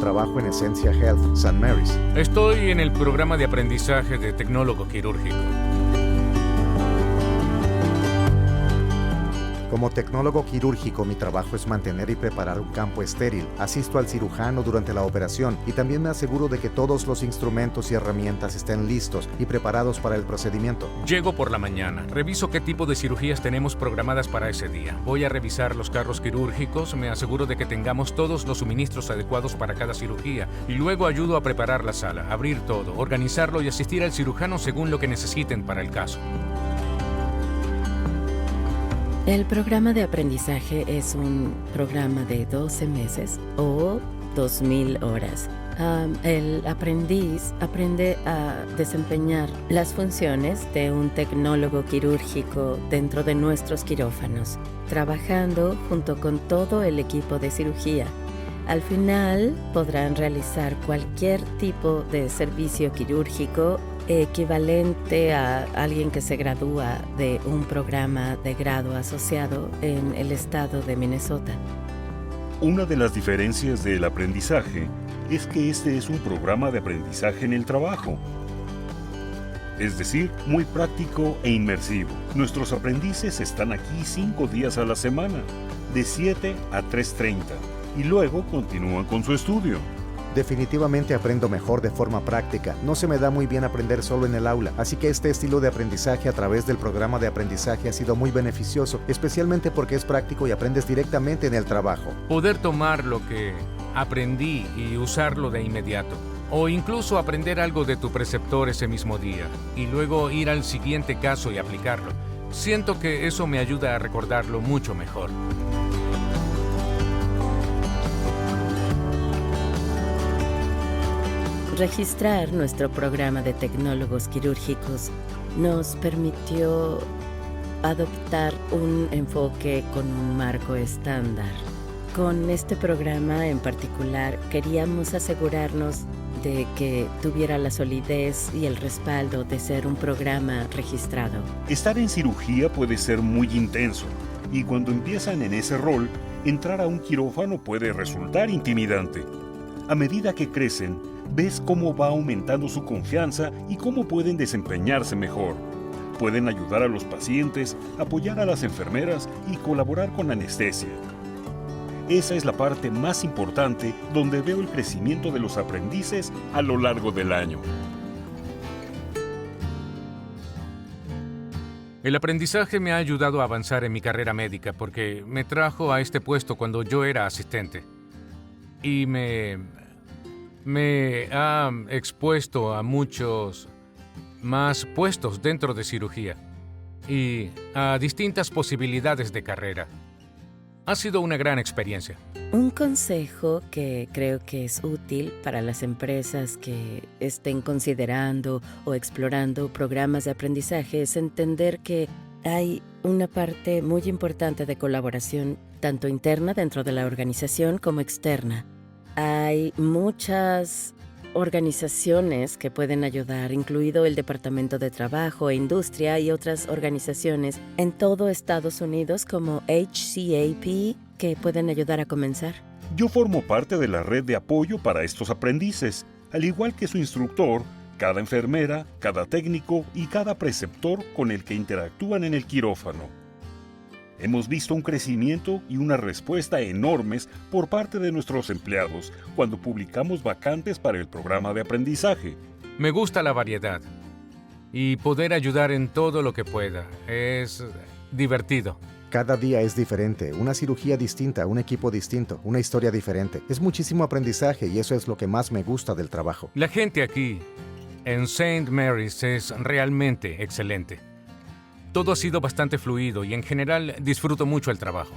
trabajo en Essentia Health, St. Mary's. Estoy en el programa de aprendizaje de tecnólogo quirúrgico. Como tecnólogo quirúrgico, mi trabajo es mantener y preparar un campo estéril. Asisto al cirujano durante la operación y también me aseguro de que todos los instrumentos y herramientas estén listos y preparados para el procedimiento. Llego por la mañana, reviso qué tipo de cirugías tenemos programadas para ese día. Voy a revisar los carros quirúrgicos, me aseguro de que tengamos todos los suministros adecuados para cada cirugía y luego ayudo a preparar la sala, abrir todo, organizarlo y asistir al cirujano según lo que necesiten para el caso. El programa de aprendizaje es un programa de 12 meses o 2,000 horas. El aprendiz aprende a desempeñar las funciones de un tecnólogo quirúrgico dentro de nuestros quirófanos, trabajando junto con todo el equipo de cirugía. Al final podrán realizar cualquier tipo de servicio quirúrgico equivalente a alguien que se gradúa de un programa de grado asociado en el estado de Minnesota. Una de las diferencias del aprendizaje es que este es un programa de aprendizaje en el trabajo. Es decir, muy práctico e inmersivo. Nuestros aprendices están aquí 5 días a la semana, de 7 a 3:30, y luego continúan con su estudio. Definitivamente aprendo mejor de forma práctica. No se me da muy bien aprender solo en el aula, así que este estilo de aprendizaje a través del programa de aprendizaje ha sido muy beneficioso, especialmente porque es práctico y aprendes directamente en el trabajo. Poder tomar lo que aprendí y usarlo de inmediato. O incluso aprender algo de tu preceptor ese mismo día y luego ir al siguiente caso y aplicarlo. Siento que eso me ayuda a recordarlo mucho mejor. Registrar nuestro programa de tecnólogos quirúrgicos nos permitió adoptar un enfoque con un marco estándar. Con este programa en particular queríamos asegurarnos de que tuviera la solidez y el respaldo de ser un programa registrado. Estar en cirugía puede ser muy intenso, y cuando empiezan en ese rol, entrar a un quirófano puede resultar intimidante. A medida que crecen, ves cómo va aumentando su confianza y cómo pueden desempeñarse mejor. Pueden ayudar a los pacientes, apoyar a las enfermeras y colaborar con anestesia. Esa es la parte más importante donde veo el crecimiento de los aprendices a lo largo del año. El aprendizaje me ha ayudado a avanzar en mi carrera médica porque me trajo a este puesto cuando yo era asistente. Y me ha expuesto a muchos más puestos dentro de cirugía y a distintas posibilidades de carrera. Ha sido una gran experiencia. Un consejo que creo que es útil para las empresas que estén considerando o explorando programas de aprendizaje es entender que hay una parte muy importante de colaboración, tanto interna dentro de la organización como externa. Hay muchas organizaciones que pueden ayudar, incluido el Departamento de Trabajo e Industria y otras organizaciones en todo Estados Unidos como HCAP que pueden ayudar a comenzar. Yo formo parte de la red de apoyo para estos aprendices, al igual que su instructor, cada enfermera, cada técnico y cada preceptor con el que interactúan en el quirófano. Hemos visto un crecimiento y una respuesta enormes por parte de nuestros empleados cuando publicamos vacantes para el programa de aprendizaje. Me gusta la variedad y poder ayudar en todo lo que pueda. Es divertido. Cada día es diferente, una cirugía distinta, un equipo distinto, una historia diferente. Es muchísimo aprendizaje y eso es lo que más me gusta del trabajo. La gente aquí en St. Mary's es realmente excelente. Todo ha sido bastante fluido y en general disfruto mucho el trabajo.